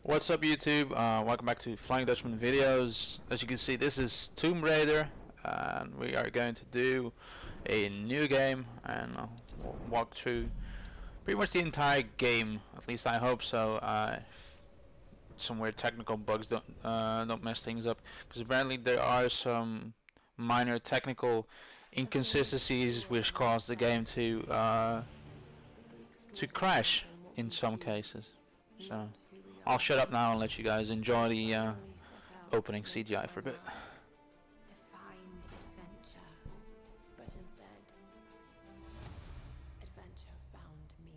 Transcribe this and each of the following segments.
What's up YouTube? Welcome back to Flying Dutchman videos. As you can see, this is Tomb Raider and we are going to do a new game, and I'll walk through pretty much the entire game. At least I hope so. If some weird technical bugs don't mess things up, because apparently there are some minor technical inconsistencies which cause the game to crash in some cases. So I'll shut up now and let you guys enjoy the opening CGI for a bit. Defined adventure, but instead, adventure found me.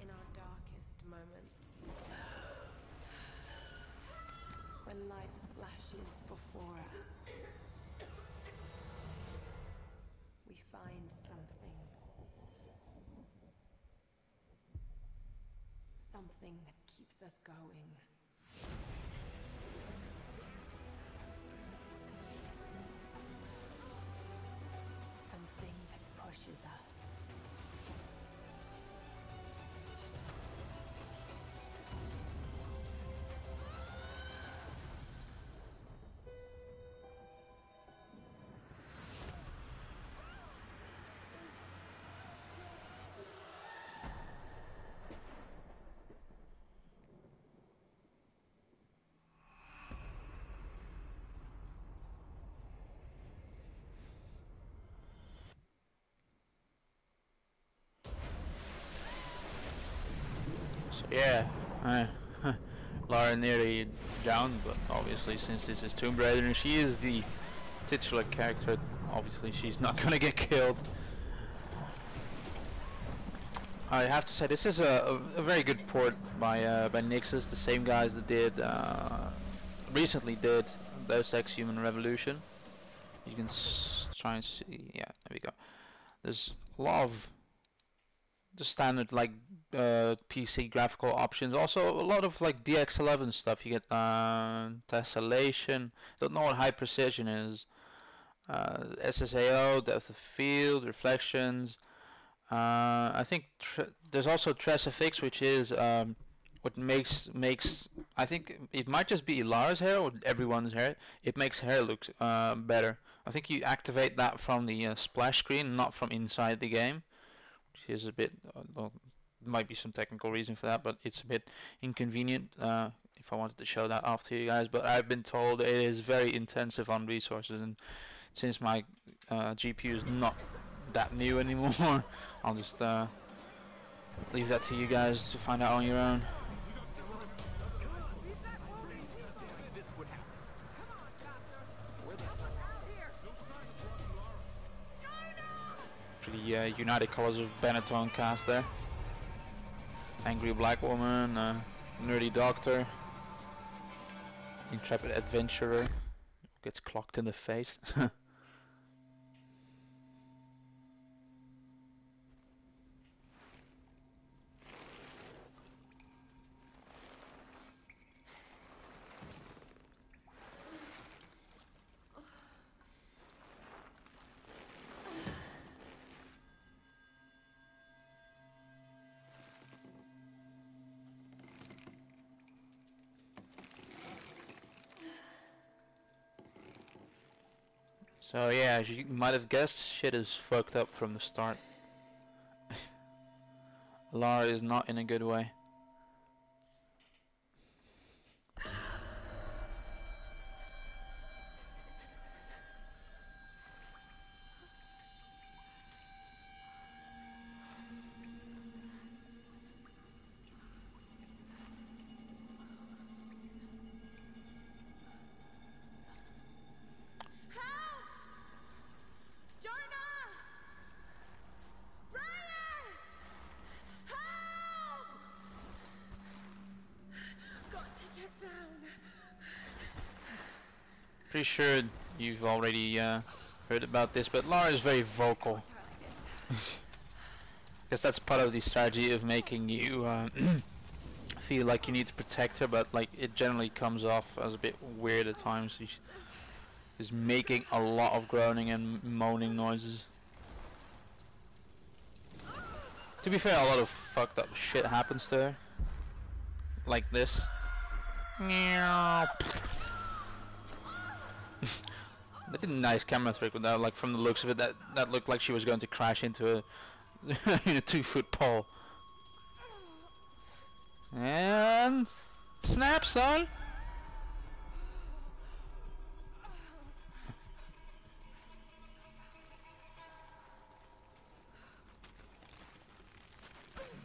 In our darkest moments, when light flashes before us, we find something that keeps us going. Something that pushes us. So yeah, Lara nearly drowned, but obviously since this is Tomb Raider and she is the titular character, obviously she's not gonna get killed. I have to say this is a very good port by Nixus, the same guys that did recently did Deus Ex Human Revolution. You can try and see, yeah, there we go. There's a lot of the standard like PC graphical options. Also a lot of like DX11 stuff. You get tessellation. Don't know what high precision is. SSAO, depth of field, reflections. I think there's also TressFX, which is what makes I think it might just be Lara's hair or everyone's hair. It makes hair look better. I think you activate that from the splash screen, not from inside the game. Which is a bit, well, might be some technical reason for that, but it's a bit inconvenient if I wanted to show that off to you guys. But I've been told it is very intensive on resources, and since my GPU is not that new anymore, I'll just leave that to you guys to find out on your own. Pretty United Colors of Benetton cast there. Angry black woman, nerdy doctor, intrepid adventurer, gets clocked in the face. So yeah, as you might have guessed, shit is fucked up from the start. Lara is not in a good way. Pretty sure you've already heard about this, but Lara is very vocal. Because that's part of the strategy of making you feel like you need to protect her, but like it generally comes off as a bit weird at times. She's making a lot of groaning and moaning noises. To be fair, a lot of fucked up shit happens to her. Like this. Meow. They did a nice camera trick with that, like from the looks of it, that looked like she was going to crash into a 2-foot pole. And snap, son.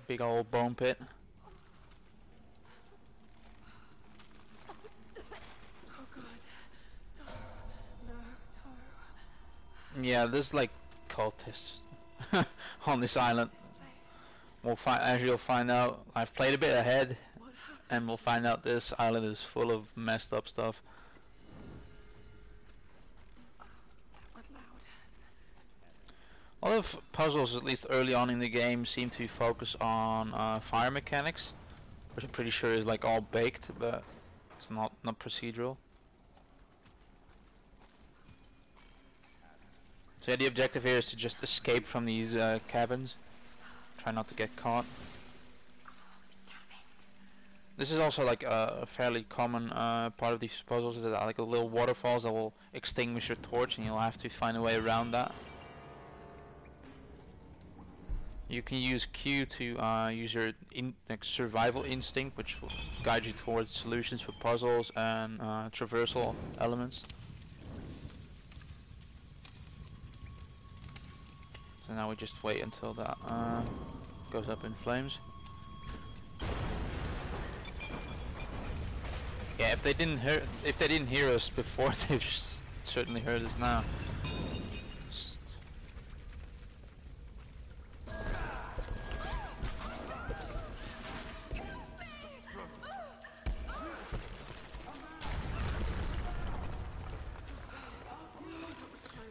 Big old bone pit. Oh God. No, no. Yeah, there's like cultists on this island. We'll find, as you'll find out. I've played a bit ahead, and we'll find out this island is full of messed up stuff. That was loud. A lot of puzzles, at least early on in the game, seem to focus on fire mechanics, which I'm pretty sure is like all baked, but it's not procedural. So yeah, the objective here is to just escape from these caverns. Try not to get caught. This is also like a fairly common part of these puzzles, is that like a little waterfalls that will extinguish your torch, and you'll have to find a way around that. You can use Q to use your like survival instinct, which will guide you towards solutions for puzzles and traversal elements. So now we just wait until that goes up in flames. Yeah, if they didn't hear us before, they've certainly heard us now.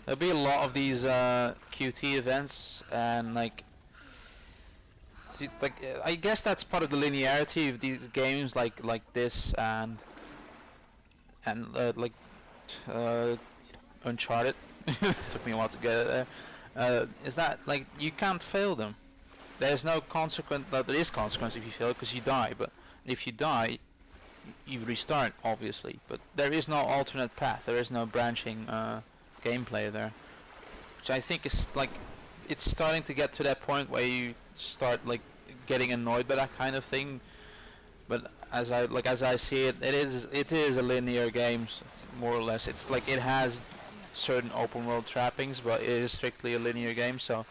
There'll be a lot of these QT events, and like, see, like I guess that's part of the linearity of these games, like this and like Uncharted. Took me a while to get it there. Is that like you can't fail them? There's no consequence. There is consequence if you fail, because you die. But if you die, you restart, obviously. But there is no alternate path. There is no branching gameplay there, which I think is like, it's starting to get to that point where you start like getting annoyed by that kind of thing. But as I see it, it is a linear game, more or less. It's like it has certain open world trappings, but it is strictly a linear game. So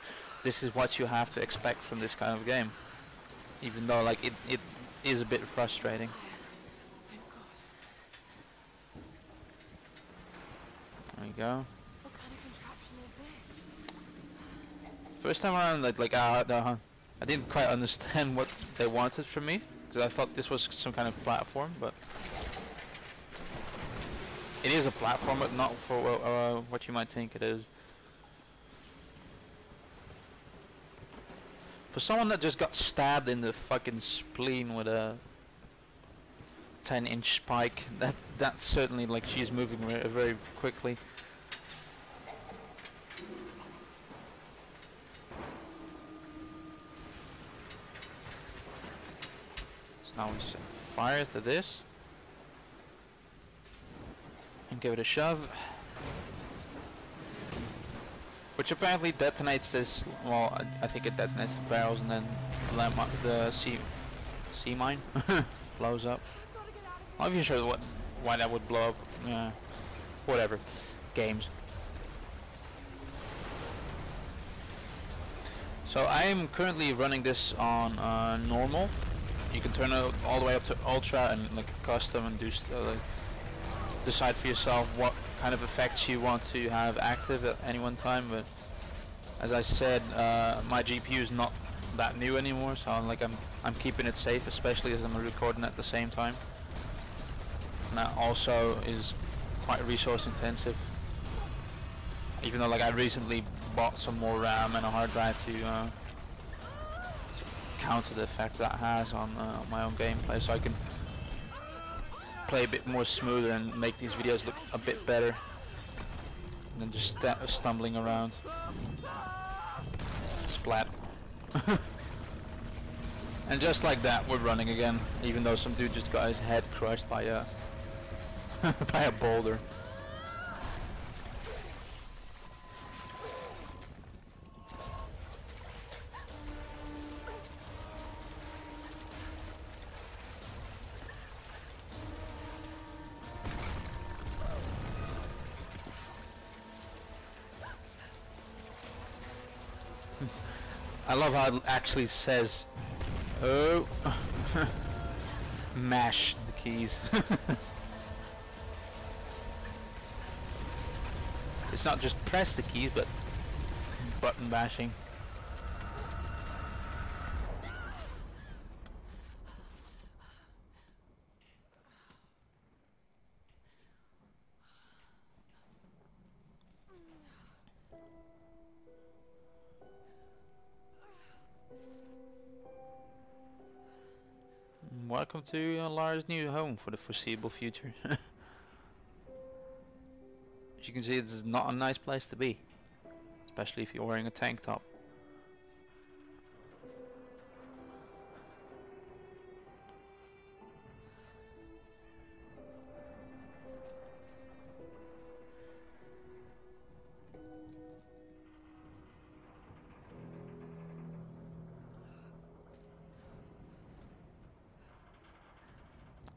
this is what you have to expect from this kind of game, even though like it is a bit frustrating. Thank God. There you go. What kind of contraption is this? First time around, I didn't quite understand what they wanted from me, because I thought this was some kind of platform, but it is a platform, but not for what you might think it is. For someone that just got stabbed in the fucking spleen with a 10-inch spike, that's certainly like she's moving very quickly. So now we set fire to this and give it a shove, which apparently detonates this. Well, I think it detonates the barrels, and then the sea mine blows up. I'm not even sure why that would blow up. Yeah, whatever. Games. So I am currently running this on normal. You can turn it all the way up to ultra and like custom, and do decide for yourself what kind of effects you want to have active at any one time. But as I said, my GPU is not that new anymore, so I'm keeping it safe, especially as I'm recording at the same time. And that also is quite resource intensive. Even though like I recently bought some more RAM and a hard drive to counter the effect that has on my own gameplay, so I can play a bit more smoother and make these videos look a bit better than just stumbling around. Splat. And just like that, we're running again, even though some dude just got his head crushed by a by a boulder. I love how it actually says, oh, mash the keys. It's not just press the keys, but button bashing. Welcome to Lara's new home for the foreseeable future. As you can see, this is not a nice place to be, especially if you're wearing a tank top.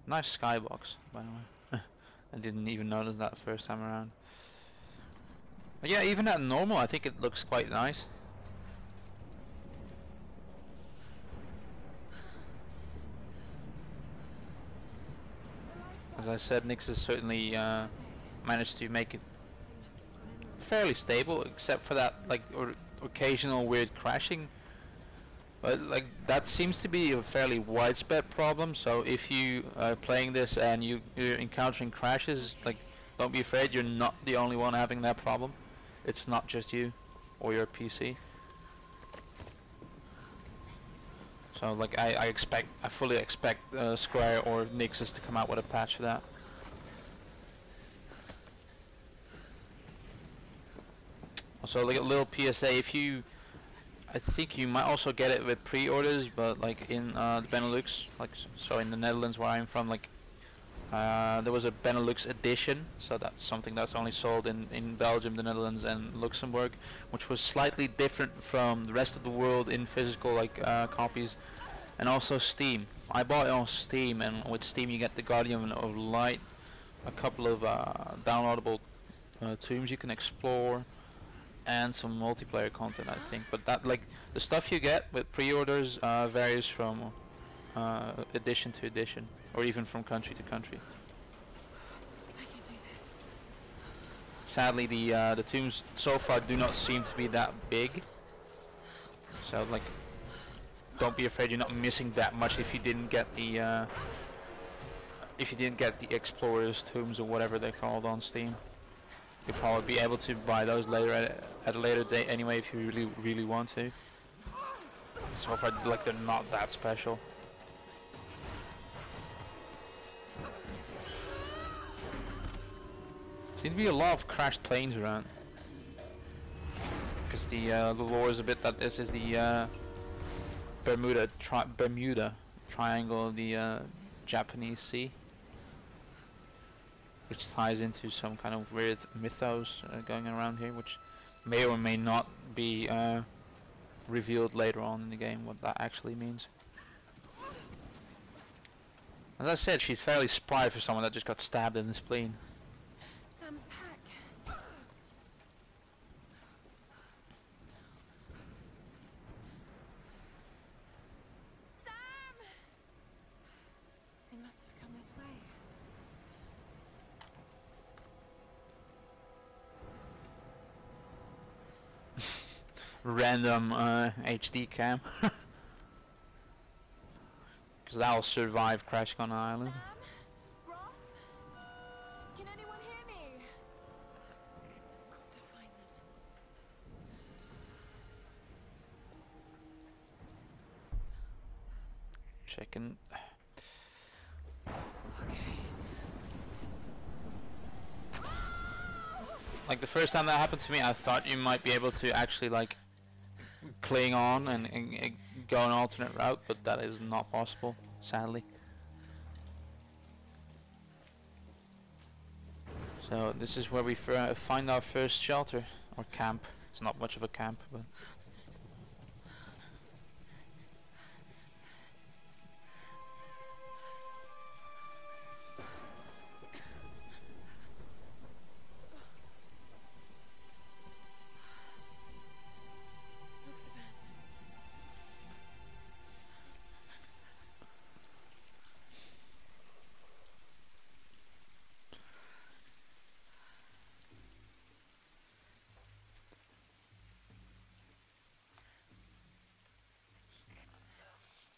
Nice skybox, by the way. I didn't even notice that the first time around. But yeah, even at normal, I think it looks quite nice. As I said, Nyx has certainly managed to make it fairly stable, except for that like occasional weird crashing. But like that seems to be a fairly widespread problem. So if you are playing this and you're encountering crashes, like don't be afraid. You're not the only one having that problem. It's not just you or your PC. So like I fully expect Square or Nixus to come out with a patch for that. Also, like a little PSA, if you, I think you might also get it with pre-orders, but like in the Benelux, like so in the Netherlands where I'm from, like there was a Benelux edition, so that's something that's only sold in Belgium, the Netherlands and Luxembourg, which was slightly different from the rest of the world in physical like copies, and also Steam. I bought it on Steam, and with Steam you get the Guardian of Light, a couple of downloadable tombs you can explore, and some multiplayer content, I think. But that, like, the stuff you get with pre-orders varies from edition to edition, or even from country to country. Sadly, the tombs so far do not seem to be that big. So, like, don't be afraid you're not missing that much if you didn't get the Explorers tombs or whatever they're called on Steam. You'll probably be able to buy those later at a later date anyway if you really want to. So far, like, they're not that special. Seems to be a lot of crashed planes around. Because the lore is a bit that this is the Bermuda Triangle of the Japanese Sea, which ties into some kind of weird mythos going around here, which may or may not be revealed later on in the game what that actually means. As I said, she's fairly spry for someone that just got stabbed in the spleen. Sam's pack. Sam! They must have come this way. Random HD cam. Because that'll survive crashing on an island. Sam? Roth? Can anyone hear me? Got to find them. which I can. Like the first time that happened to me, I thought you might be able to actually like cling on and go an alternate route, but that is not possible, sadly. So this is where we find our first shelter, or camp. It's not much of a camp, but...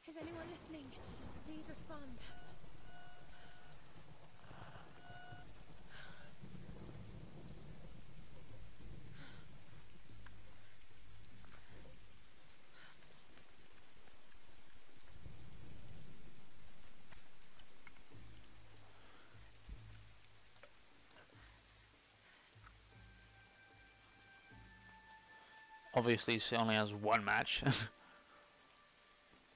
Is anyone listening? Please respond. Obviously she only has one match,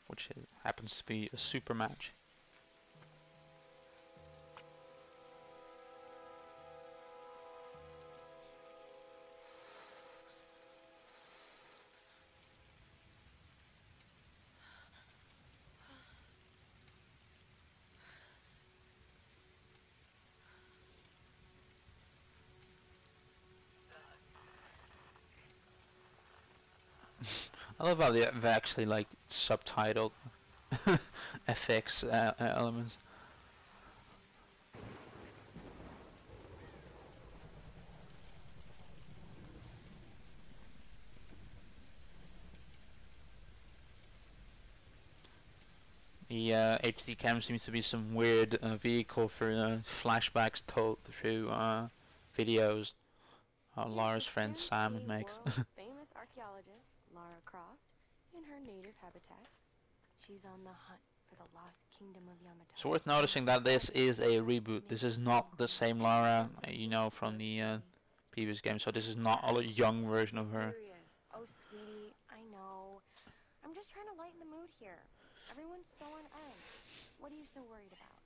which happens to be a super match. I love how they've actually like subtitled FX elements. The HD cam seems to be some weird vehicle for flashbacks told through videos. Lara's friend Sam makes. Famous archaeologist Lara Croft in her native habitat. She's on the hunt for the lost kingdom of Yamatai. It's worth noticing that this is a reboot. This is not the same Lara you know from the previous game. So this is not a young version of her. Oh, sweetie, I know. I'm just trying to lighten the mood here. Everyone's so on edge. What are you so worried about?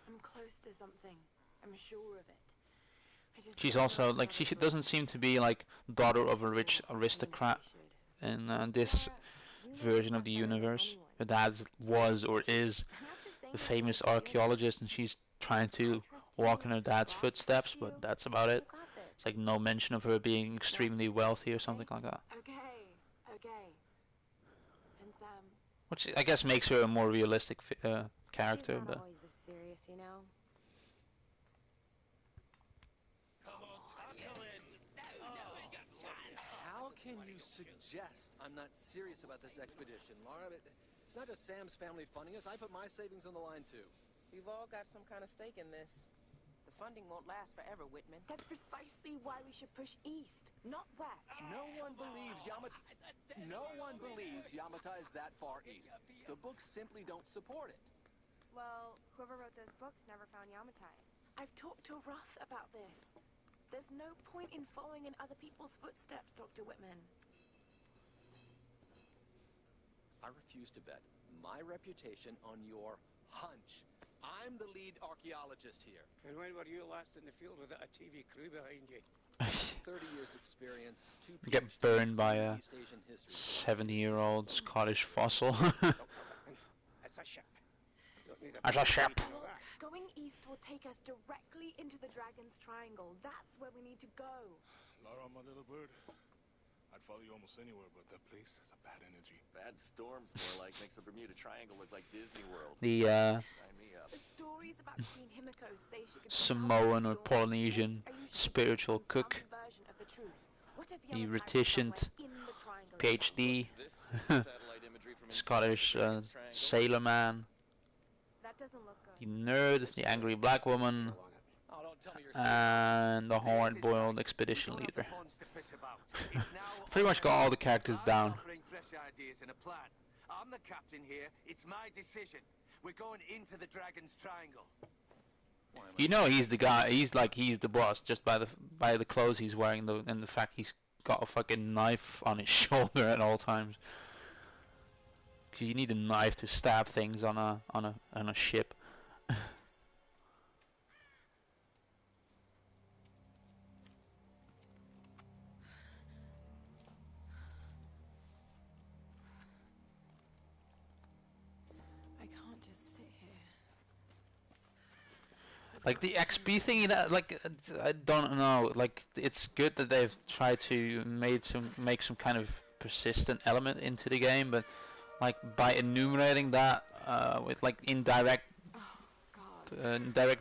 I'm close to something. I'm sure of it. She's also like she doesn't seem to be like daughter of a rich aristocrat in this version of the universe. Her dad was or is the famous archaeologist, and she's trying to walk in her dad's footsteps, but that's about it. It's like no mention of her being extremely wealthy or something like that. Okay. And Sam. Which I guess makes her a more realistic character. She's not But always this serious, you know. How can you suggest I'm not serious about this expedition, Lara? It's not just Sam's family funding us. I put my savings on the line, too. We've all got some kind of stake in this. The funding won't last forever, Whitman. That's precisely why we should push east, not west. No one believes Yamatai is that far east. The books simply don't support it. Well, whoever wrote those books never found Yamatai. I've talked to Roth about this. There's no point in following in other people's footsteps, Dr. Whitman. I refuse to bet my reputation on your hunch. I'm the lead archaeologist here. And when were you last in the field without a TV crew behind you? 30 years experience, 2 get PhDs burned by in a East Asian history. 70-year-old Scottish fossil. It's a ship. Don't need As a ship. Going east will take us directly into the Dragon's Triangle. That's where we need to go. Lara, my little bird. I'd follow you almost anywhere, but that place has a bad energy. Bad storms, more like, makes the Bermuda Triangle look like Disney World. The Sign me up. The stories about Queen Himiko say she could Samoan or Polynesian spiritual cook, the reticent PhD, This satellite imagery from Scottish inside the Dragon's Triangle. sailor man, That doesn't look good. the nerd, the angry black woman, Oh, don't tell me you're and the hard-boiled expedition leader. Pretty much got all the characters down. Fresh ideas and a plan. I'm the captain here. It's my decision. We're going into the Dragon's Triangle. You know he's the guy. He's the boss just by the clothes he's wearing, and the fact he's got a fucking knife on his shoulder at all times. 'Cause you need a knife to stab things on a ship. I can't just sit here. Like the XP thingy, that like I don't know. Like it's good that they've tried to make some kind of persistent element into the game, but like by enumerating that with like indirect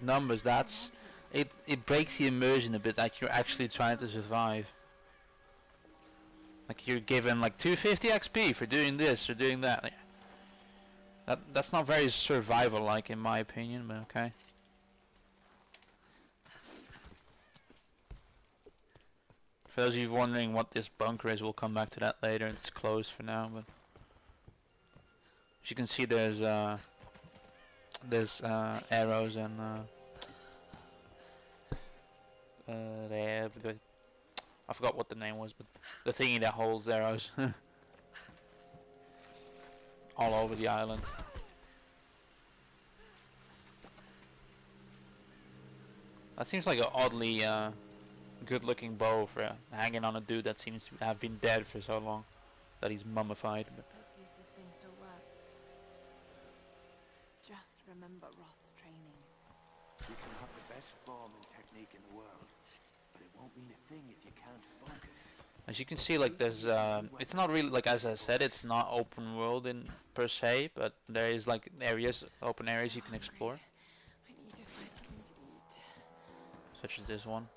numbers, that's it breaks the immersion a bit that you're actually trying to survive. Like you're given like 250 XP for doing this or doing that. That's not very survival like in my opinion, but okay. For those of you wondering what this bunker is, we'll come back to that later. It's closed for now, but as you can see, there's arrows and I forgot what the name was, but the thingy that holds arrows all over the island. That seems like an oddly good-looking bow for hanging on a dude that seems to have been dead for so long that he's mummified. But Let's see if this thing still works. Just remember Roth's training. You can have the best form and technique in the world, but it won't mean a thing if you can't focus. as you can see, like there's it's not really, like as I said, it's not open world in per se, but there is like areas, open areas you can explore, I need to find something to eat. such as this one.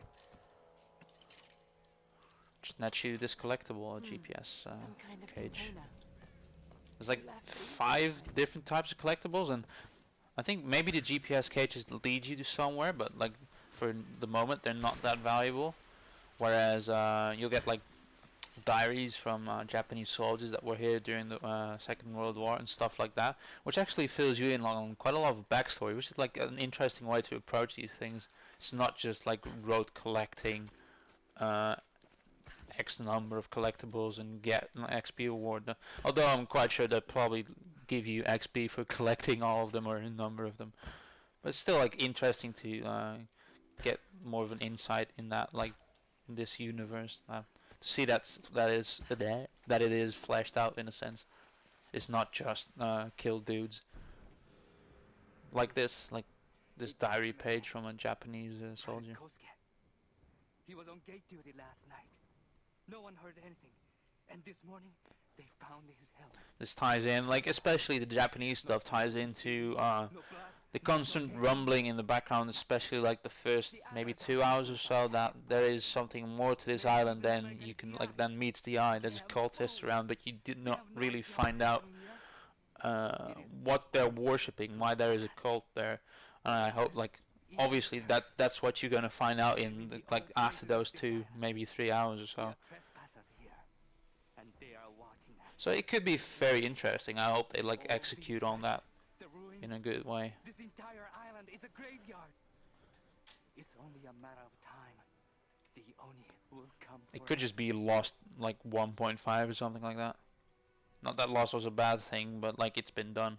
Just net you this collectible, a GPS Some kind of cage. container. There's like 5 different types of collectibles, and I think maybe the GPS cages lead you to somewhere, but like for the moment they're not that valuable. Whereas you'll get like diaries from Japanese soldiers that were here during the Second World War and stuff like that, which actually fills you in on quite a lot of backstory, which is like an interesting way to approach these things. It's not just like rote collecting X number of collectibles and get an XP award. Although I'm quite sure they'll probably give you XP for collecting all of them or a number of them. But it's still like interesting to get more of an insight in that, like in this universe. To see that it is fleshed out in a sense. It's not just kill dudes. Like this diary page from a Japanese soldier. He was on gate duty last night. No one heard anything, and this morning they found his helmet. This ties in, like especially the Japanese stuff ties into the constant rumbling in the background, especially like the first maybe 2 hours or so, that there is something more to this island than you can than meets the eye. There's cultists around, but you did not really find out what they're worshipping, why there is a cult there. And I hope, like, obviously that's what you're gonna find out in like after those 2 maybe 3 hours or so. So it could be very interesting. I hope they like execute on that in a good way. This entire island is a graveyard. It's only a matter of time. The Oni will come. It could just be Lost like 1.5 or something like that. Not that Lost was a bad thing, but like it's been done.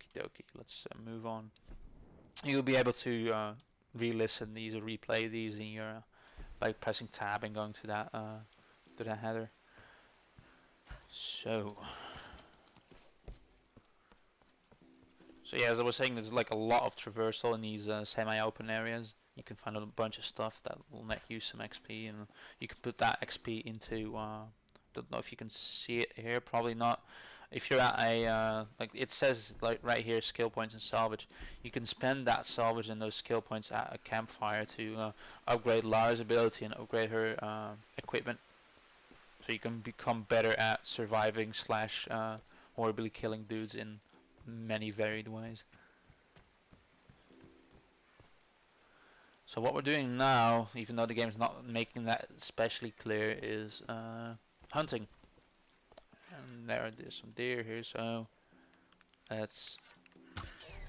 Okie dokie, let's move on. You'll be able to re-listen these or replay these in your by pressing tab and going to that header. So yeah, as I was saying, there's like a lot of traversal in these semi-open areas. You can find a bunch of stuff that will net you some XP, and you can put that XP into don't know if you can see it here, probably not. If you're at a like it says like right here, skill points and salvage, you can spend that salvage and those skill points at a campfire to upgrade Lara's ability and upgrade her equipment, so you can become better at surviving / horribly killing dudes in many varied ways. So what we're doing now, even though the game's not making that especially clear, is hunting. And there's some deer here, so that's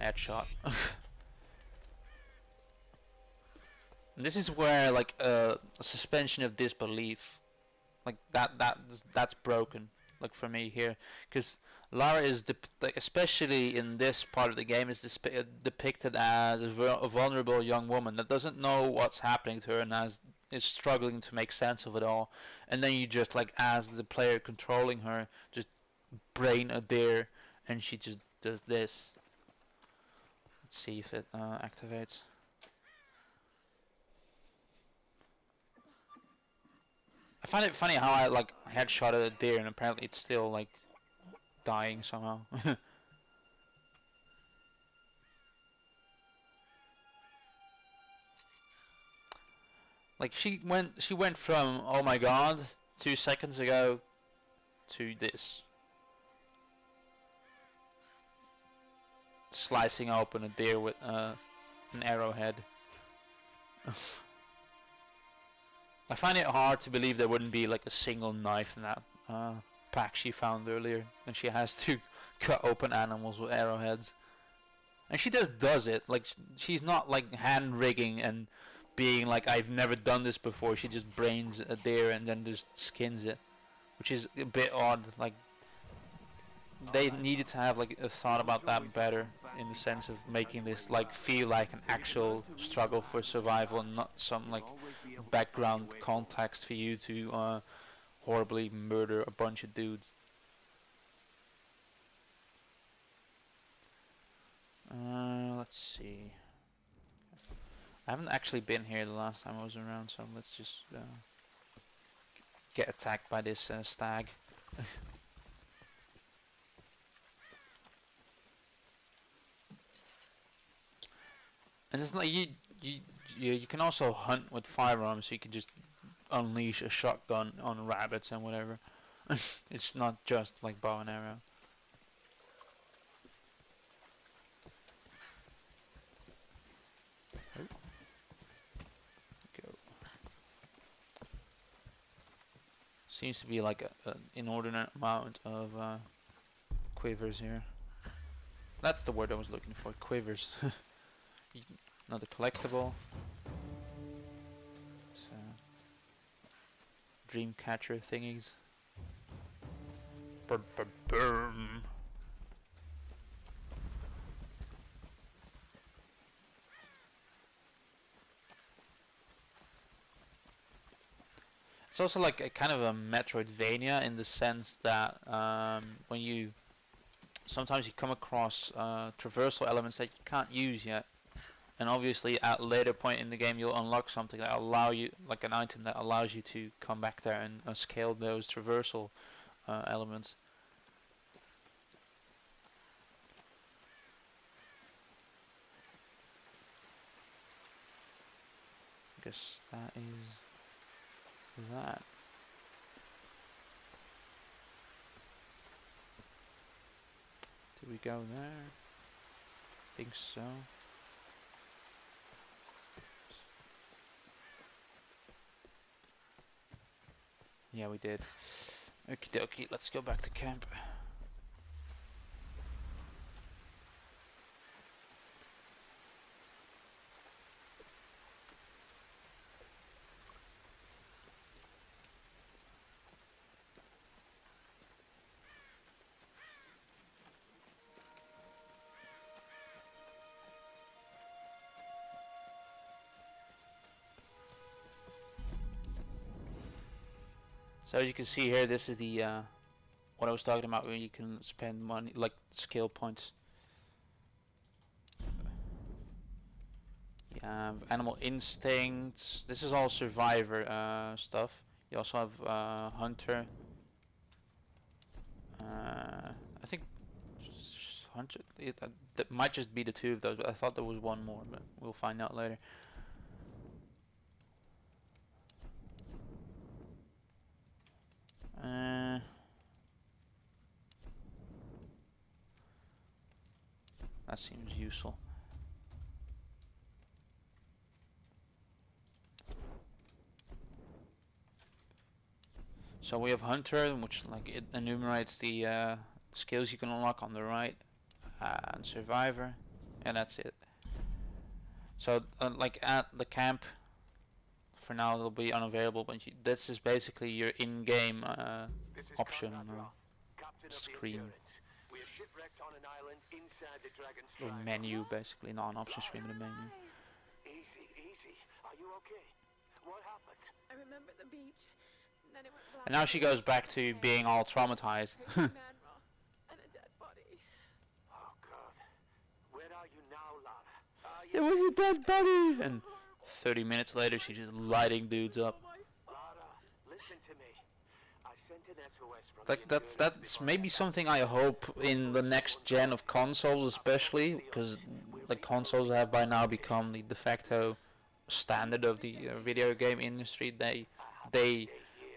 headshot. This is where like a suspension of disbelief, like that's broken. Like for me here, because Lara is like, especially in this part of the game, is depicted as a vulnerable young woman that doesn't know what's happening to her and is struggling to make sense of it all. And then you just like, as the player controlling her, just brain a deer, and she just does this. Let's see if it activates. I find it funny how I like headshotted a deer and apparently it's still like dying somehow. Like she went from oh my god 2 seconds ago to this. Slicing open a deer with an arrowhead. I find it hard to believe there wouldn't be like a single knife in that pack she found earlier, and she has to cut open animals with arrowheads. And she just does it. Like she's not like hand rigging and being like, I've never done this before. She just brains a deer and then just skins it, which is a bit odd. Like they needed to have like a thought about that better, in the sense of making this like feel like an actual struggle for survival and not some like background context for you to horribly murder a bunch of dudes. Let's see. I haven't actually been here the last time I was around, so let's just get attacked by this stag. And it's like you can also hunt with firearms, so you can just unleash a shotgun on rabbits and whatever. It's not just like bow and arrow. Oh. Go. Seems to be like an inordinate amount of quivers here. That's the word I was looking for, quivers. Another collectible. So, dream catcher thingies. Boom. It's also like a kind of a Metroidvania in the sense that when you sometimes you come across traversal elements that you can't use yet. And obviously at a later point in the game you'll unlock something that allow you, like an item that allows you to come back there and scale those traversal elements. I guess that is that. Did we go there? I think so. Yeah, we did. Okie dokie, let's go back to camp. So as you can see here, this is the what I was talking about, where you can spend money, like skill points. You have animal instincts. This is all survivor stuff. You also have hunter. I think hunter. That might just be the two of those, but I thought there was one more, but we'll find out later. That seems useful. So we have Hunter, which like it enumerates the skills you can unlock on the right, and Survivor, and that's it. So like at the camp, for now it'll be unavailable, but this is basically your in-game option screen. Or menu, basically, not an option screen, but a menu. Easy. Are you okay? What happened? I remember the beach. Then it went black. And now she goes back to being all traumatized. And a dead body. Oh God. Where are you now, Lara? There was a dead body! And 30 minutes later, she's just lighting dudes up. Lara, listen to me. I sent an SOS from Like that's maybe something I hope in the next gen of consoles, especially because the consoles have by now become the de facto standard of the video game industry. They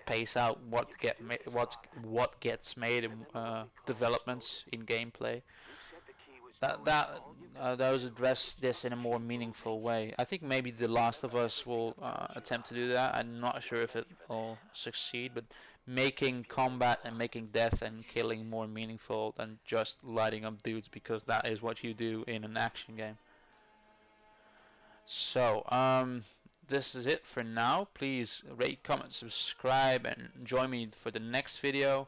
pace out what gets made in developments in gameplay. Those address this in a more meaningful way. I think maybe The Last of Us will attempt to do that. I'm not sure if it will succeed, but making combat and making death and killing more meaningful than just lighting up dudes, because that is what you do in an action game. So this is it for now. Please rate, comment, subscribe, and join me for the next video.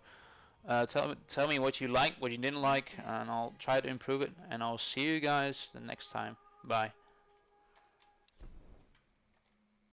Tell me what you liked, what you didn't like, and I'll try to improve it. And I'll see you guys the next time. Bye.